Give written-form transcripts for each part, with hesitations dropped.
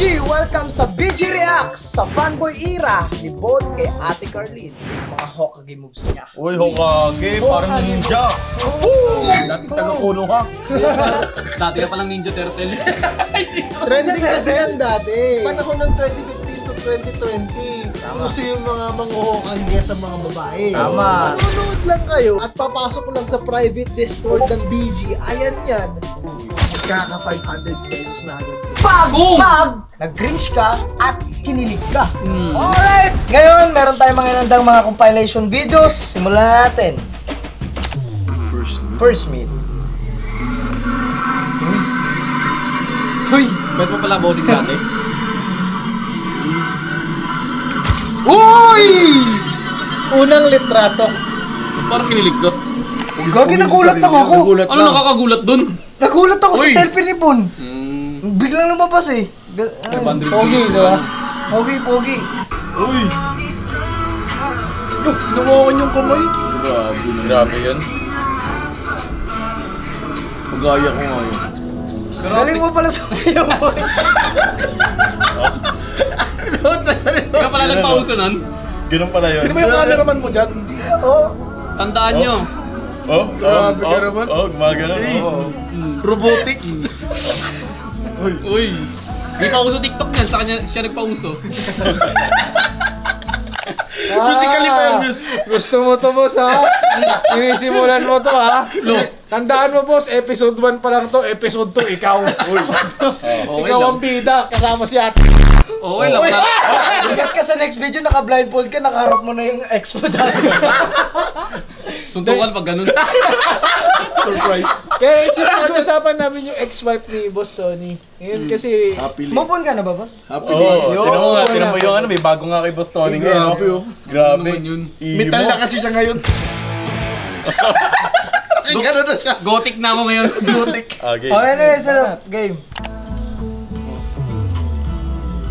BG! Welcome sa BG Reacts sa fanboy era ni Bod kay Ate Carlene. Mga Hokage moves niya. Uy, Hokage, parang ninja. Dati taga-kuno ka. Dati ka palang Ninja Turtle. Trending kasi yan dati. Panahon ng 2015 to 2020. Uso yung mga Hokage sa mga babae. Tama. Manonood lang kayo at papasok lang sa private Discord ng BG. Ayan yan. Magkaka 500 pesos na agad siya. Pag nag-cringe ka at kinilig ka. Alright! Ngayon, meron tayong mga inandang mga compilation videos. Simulan na natin. First meet. Uy! Ba't mo pala bossing dati? Uy! Unang litrato. Parang kinilig ko. Gagi, nagulat lang ako. Ano nakakagulat dun? Nagulat ako Uy! sa selfie ni Bon. Biglang lumabas eh. Pogi, di ba? Pogi. Uy, Lumawan yung kamay. grabe yan. Pagaya ko nga yun. Galing mo pala sa kanya, Boy. Ikaw pala nagpauso nun? Ganun pala yun. Sino ba yung cameraman mo dyan? Oh. Tandaan nyo. Oh, Grabe ka naman. Oh, gumagano. Robotics. Uy! Di pauso TikTok niyan, sa kanya siya nagpauso. Musically pa yan, gusto mo to, boss, ha? Inisimulan mo to, ha? Tandaan mo, boss, episode 1 pa lang to, episode 2, ikaw. Okay Ikaw lang. ang bida, kasama si Ate. Okay lang. Ingat ka sa next video, naka-blindfold ka, nakaharap mo na yung ex mo dati. Suntukan pag ganun. Surprise. Kaya sinag-usapan namin yung ex-wife ni Boss Tony. Ngayon kasi... Move on ka na ba, boss? Oo, tinan mo yung ano, may bago nga kay Boss Tony ngayon. Grabe, oh. Grabe. Ano naman yun? Metal na kasi siya ngayon. Gano'n na siya. Gothic na ako ngayon. Okay. Okay na yun sa game.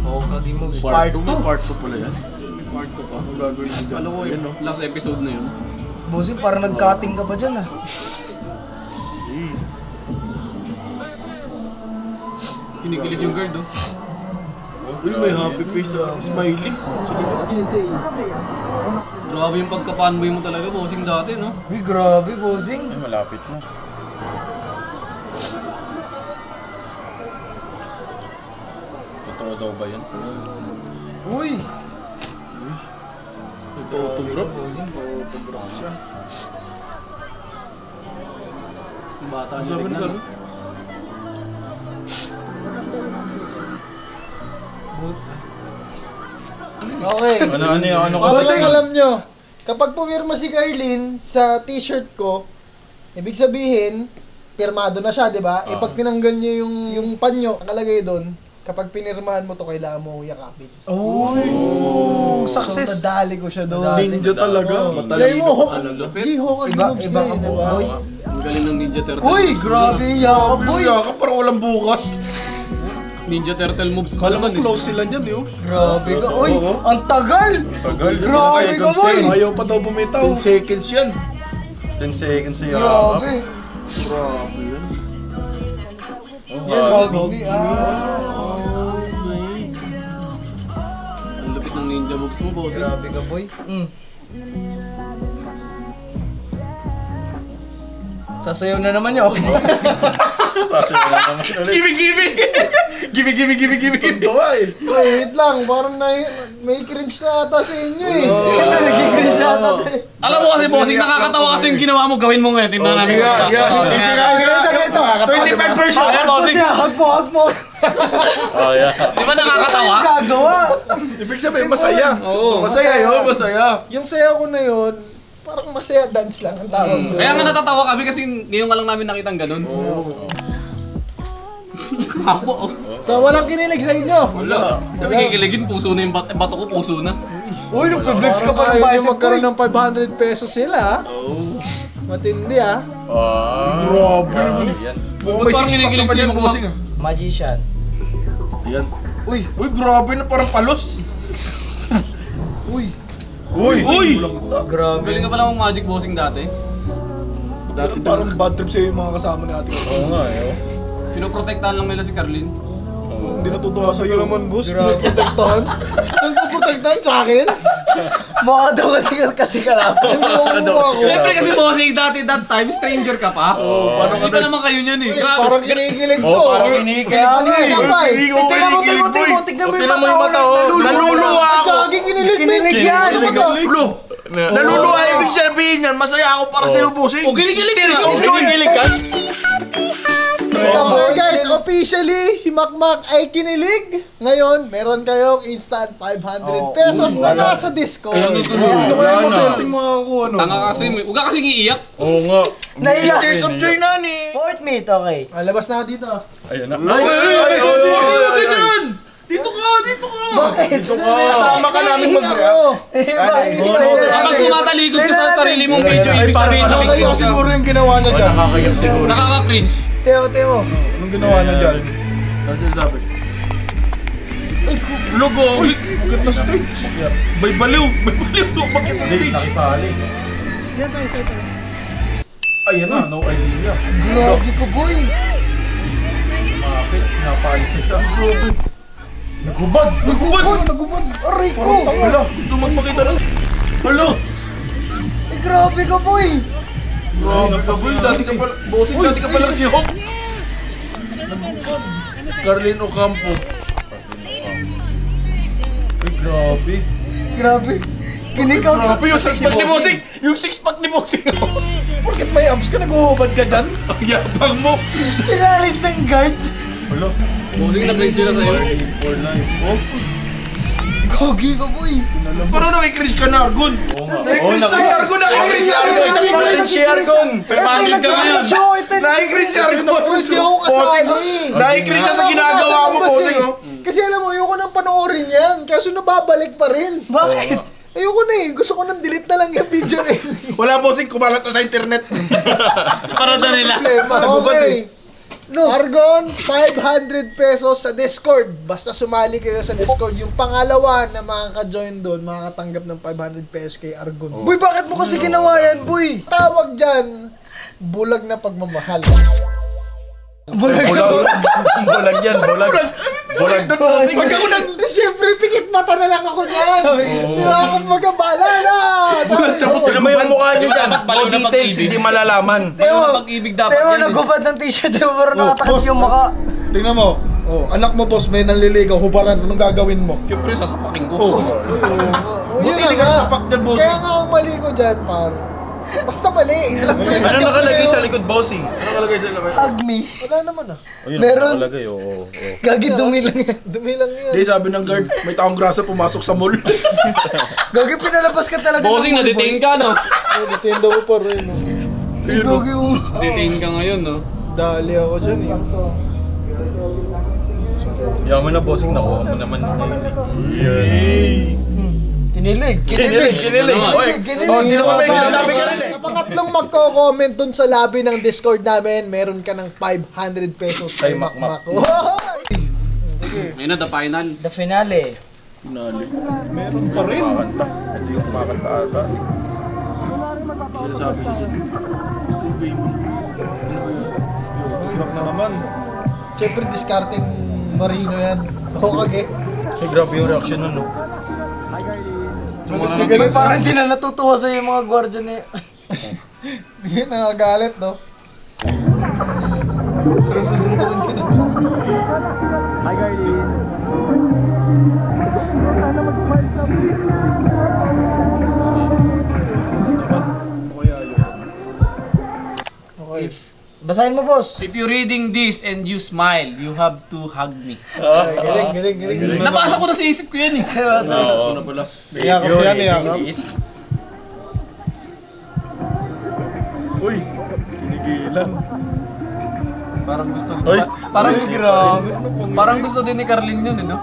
Hokage moves part 2. Part 2 pala yan. Part 2 pa. Ang gagawin mo dyan. Alam ko yun, last episode na yun. Bossing, parang nag-cutting ka pa dyan, ah. Kinikilig yung girl, oh. Uy, may happy face sa smiley. Grabe yung pagka-fanboy mo talaga, bossing dati, no? Uy, grabe, bossing. Ay, malapit na. Totoo daw ba yan? Uy! Autograph. Bossing, autograph siya. Bata niya Sabi na tignan, sabi. no? Okay. Ano ka Boss, ba? alam nyo, kapag pumirma si Carlene sa t-shirt ko, ibig sabihin, pirmado na siya, di ba? Pag tinanggal niya yung panyo, nakalagay doon, kapag pinirmahan mo to, kailangan mo yakapin. Oh, success. So, nadali ko siya doon. Nadali. Ninja talaga. Matalino mo, ka talaga. Hokage Iba- moves iba na ka yun, po, diba? boy. Ang galing ng Ninja Turtle. Uy, grabe yakap, boy. ka parang walang bukas. Ninja Turtle moves mo Kala mo naman, eh. close sila dyan, yun. Grabe ka. Uy, ang tagal. Tagal. Grabe ka, boy. Ayaw pa daw bumitaw. 10 seconds yan. 10 seconds siya. Grabe. Grabe yan. Yan, grabe. Ang lupit ng ninja moves mo, bossing. Grabe ka, boy. Sasayaw na naman yun. Give. Wait lang, parang may cringe na ata sa inyo eh. Nagigil siya ata. Alam mo kasi, bossing, nakakatawa kasi yung ginawa mo, gawin mo ngayon. Tingnan namin. Ito. 25%. Ayan, bossing. Hug mo. Oh, yeah. Di ba nakakatawa? Gagawa. Ibig sabihin masaya. Oo. Masaya yun, masaya. Yung saya ko na yun, parang masaya dance lang ang tawag doon. Kaya nga natatawa kami kasi ngayon nga lang namin nakita ang ganun. Apo, oh. So walang kinilig sa inyo. Wala. Sabi kikiligin, puso na yung bato ko, puso na. Uy, nagpa-flex ka pa ng Ayaw nyo bicep, boy. magkaroon ng 500 pesos sila. Matindi ah. Grabe yan. Ba't parang kinikilig sila mo? Magician. Ayan. Uy. Uy, grabe na parang palos. Uy. Grabe. Galing ka pala mong magic bossing dati. Dati parang bad trip sa'yo yung mga kasama ni ate ko. Oo nga eh. Pinoprotektahan lang nila si Carlene. Oo. Hindi natutuwa sa'yo naman, boss. Protektahan? Nagpuprotektahan sa akin? Mukha daw kasi ka lang. Siyempre kasi bossing dati that time, stranger ka pa. paano Hindi pa naman kayo yun eh. Grabe. Parang kinikilig ko. Parang kinikilig ko Kaya nga eh. Hindi ko Tingnan mo, kinikilig, boy. tingnan mo Tingnan mo yung mata, oh. Naluluwa ako. Gaging kinilig, men. Kinilig yan. Ulo. Naluluwa, ibig sabihin yan. Masaya ako para sa'yo, bossing. O kinikilig ka. Kinikilig ka? Okay guys, officially, si Makmak ay kinilig. Ngayon, meron kayong instant 500 pesos na nasa Discord. Ano kaya maselting makakuha, no? Tanga kasi, huwag ka kasing iiyak. Oo nga. Naiyak. Tears of joy na ni. Fourth meet, okay. Labas na ako dito. Ayun na. Dito ka, dito ka. Bakit? Kasama ka namin mag-react. Kapag tumatalikod ka sa sarili mong video, Ay, ibig parang sabihin nakakaya nakikita. siguro yung ginawa niya dyan. Nakakaya siguro. Nakaka-cringe. Teo. Anong ginawa niya dyan? Ano sinasabi? Logo! Bakit na stage? Bay baliw! Bakit na stage? Nakisali. Ayan na, no idea. Grabe ko, boy. Bakit? Napaalis na siya. Nagubad! Nagubad. Aray ko. Hala! Gusto magpakita lang. Hala! Ay, grabe ka, boy. Grabe ka, boy. Dati ka pala. Bossing, dati ka pala si Hawk. Carlin Ocampo. Ay, grabe. Grabe. Kinikaw. Grabe yung six-pack ni Bossing! Yung six-pack ni Bossing! Bakit may abs ka? Nag-uhubad ka dyan? Ang yabang mo! Pinalis ng guard. Hala! Bossing na cringe sila sa'yo. 4-9. Oh! Gogi ka, boy. Parang nakikris ka na, Argon! Oo nga. Oo, Argon! Nakikris si Argon! Nakikris si Argon! Pagpagod ka ngayon. Nakikris si Argon! Hindi ako kasali. Nakikris siya sa ginagawa mo, Bossing! oh. Kasi alam mo, ayoko nang panoorin yan. Kaso nababalik pa rin. Bakit? Ayoko na eh. Gusto ko nang delete na lang yung video na yun. Wala, Bossing. Kumalat na sa internet. Parada nila. Okay. No. Argon, 500 pesos sa Discord. Basta sumali kayo sa Discord. Yung pangalawa na makaka-join doon, makakatanggap ng 500 pesos kay Argon. Boy, bakit mo kasi ginawa yan, boy? Tawag dyan, bulag na pagmamahal. Bulag yan, bulag. Bulag doon, Bossing. Pagka ko nag... Siyempre, pikit mata na lang ako niyan. Hindi ako magkabala na. Tapos na may mukha niyo dyan. Dapat baliw na Details, pag-ibig. hindi malalaman. Baliw na pag-ibig dapat Teo, yan eh. nagubad ng t-shirt, Teo, pero nakatakip yung maka. Tingnan mo. Oh, anak mo, boss, may nanliligaw, hubaran. Anong gagawin mo? Siyempre, sasapakin ko. Oh, yun Buti na ka nga. sa pack dyan, boss. Kaya nga ang mali ko dyan, par. Basta mali. Ano nakalagay sa likod, Bossing? Ano nakalagay sa likod? Agmi. Wala naman ah. Ayun, Meron. nakalagay, oo. Gagi, dumi lang yan. Dumi lang yun. Di sabi ng guard, may taong grasa pumasok sa mall. Gagi, pinalabas ka talaga. Bossing, na-detain ka, no? Oh, nintendo ko pa rin. No? Gagi, Detain ka ngayon, no? Dali ako dyan eh. Yaman na, Bossing, nakuha mo naman. Yay! Kinilig. Kinilig. Oy, Kinilig. oh, sino ka may sinasabi ka rin eh? Sa pangatlong magko-comment dun sa lobby ng Discord namin, meron ka ng 500 pesos Kay Makmak. Sige. Ayun na, the final. The finale. Nali. Meron pa rin. Kumakanta. Hindi ko kumakanta ata. Sinasabi siya dyan. School baby. Tulak na naman. Siyempre, discarding Marino yan. O, kage. Ay, grabe yung reaction nun, no? Sumara Boy, parang hindi na natutuwa sa yung mga gwardiya niya. Hindi, nakagalit, no? Pero susunduin ka na. Okay. Basahin mo, boss. If you're reading this and you smile, you have to hug me. Ay, galing. Nabasa ko na sa isip ko yan eh. Oo. Ano pala? Yakap yan, yakap. Uy, kinigilan. Parang gusto din. Ay, Parang ay, grabe. Parang gusto din ni Carlin yun, eh, no?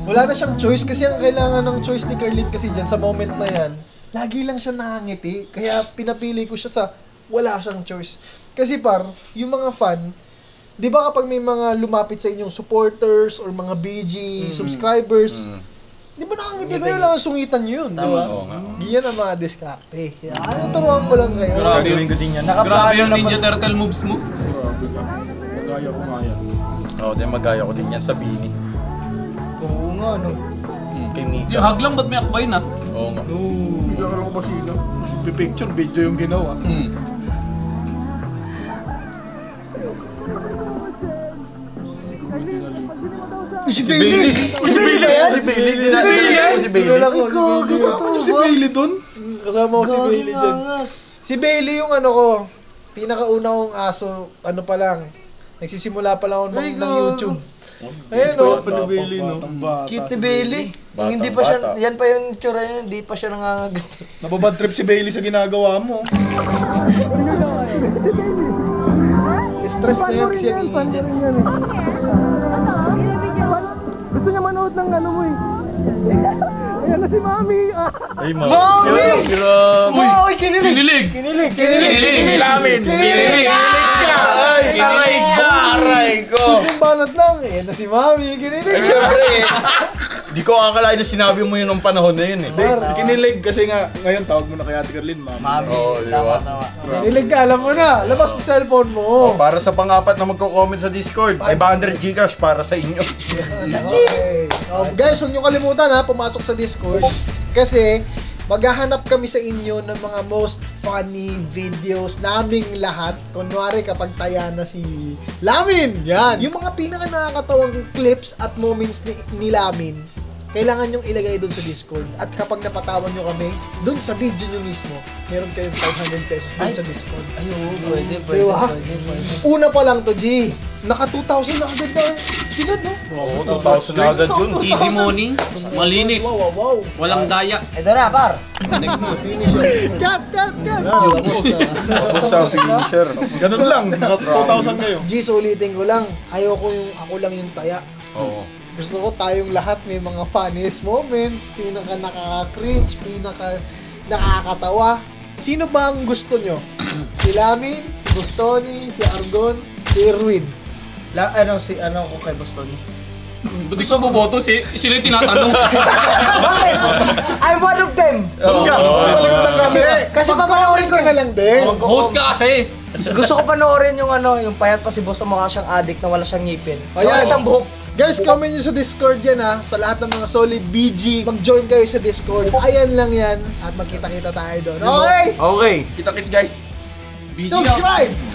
Wala na siyang choice kasi ang kailangan ng choice ni Carlin kasi dyan sa moment na yan, lagi lang siya nakangiti. Kaya pinapili ko siya sa wala siyang choice. Kasi par, yung mga fan, di ba kapag may mga lumapit sa inyong supporters or mga BG, subscribers, di ba nakangiti kayo lang ang sungitan nyo yun, di ba? Oo nga. Yan ang mga diskarte. Kaya turuan ko lang kayo. Grabe. Gagawin ko din yan. Grabe yung Ninja Turtle moves mo. Grabe ka. Nagaya ko nga yan. Oo, di magaya ko din yan sa Bini. Oo nga, no. Kay Yung Mika. hag lang, ba't may akbay na? Oo nga. Bigyan ko lang ko ba sino? Picture, video yung ginawa. Si Bailey! Si Bailey ba yan? Si Bailey din natin. Si Bailey. Ikaw, gusto to Si Bailey dun? Kasama ko si Bailey dyan. Gangas. Si Bailey yung ano ko, pinakauna kong aso, ano pa lang, nagsisimula pa lang ako Ay, ng gago. YouTube. Ayun o. Bailey, no? Cute ni Bailey. Batang Hindi pa siya, bata. yan pa yung tsura niya, hindi pa siya nangangagat. Nababad trip si Bailey sa ginagawa mo. Stress na yan kasi yung agent. Gusto niya manood ng ano mo eh. Ayan na si Mami. Ay, Mami! Grabe. Wow, kinilig! Kinilig! Kinilig! Kinilig! Lamin. Kinilig! Ay, aray ko. Aray ko. Yung banat lang, ayan na si Mami. Ay, Kinilig. syempre eh. Di ko akalain na sinabi mo yun nung panahon na yun eh. Kinilig kasi nga, ngayon tawag mo na kay Ate Carlin, Mami. Mami, Oo, di ba? tama. Kinilig ka, alam mo na. Labas mo cellphone mo. Oh, para sa pang-apat na magko-comment sa Discord, 500 Gcash para sa inyo. Okay. Guys, huwag niyo kalimutan ha, pumasok sa Discord. Kasi, maghahanap kami sa inyo ng mga most funny videos naming lahat. Kunwari kapag taya na si Lamin. Yan. Yung mga pinaka nakakatawang clips at moments ni Lamin, kailangan nyong ilagay doon sa Discord. At kapag napatawan nyo kami, doon sa video nyo mismo, meron kayong 500 pesos doon sa Discord. Ay, oo, pwede. Diba? Una pa lang to, G. Naka 2,000 na agad na. Sinad, no? Oo, 2,000 na agad yun. Easy money, malinis, Wow. walang daya. Ito na, par. Next mo. Cut! Tapos sa finisher. Ganun lang. 2,000 kayo. G, ulitin ko lang. Ayoko yung ako lang yung taya. Oo. Gusto ko tayong lahat may mga funniest moments, pinaka nakaka-cringe, pinaka nakakatawa. Sino ba ang gusto nyo? Si Lamin, si Bustoni, si Argon, si Erwin. Ano ko kay Boston? Ba't di ka boboto? Sila yung tinatanong. Bakit? I'm one of them! Sa likod ng camera. Kasi papanoorin ko na lang din. Host ka kasi. Gusto ko panoorin yung yung payat pa si boss na mukha siyang addict na wala siyang ngipin. Ayan. Wala siyang buhok. Guys, comment nyo sa Discord yan ha. Sa lahat ng mga solid BG, mag-join kayo sa Discord. Ayan lang yan. At magkita-kita tayo doon. Okay? Okay. Kita-kits guys. Busy ako. Subscribe!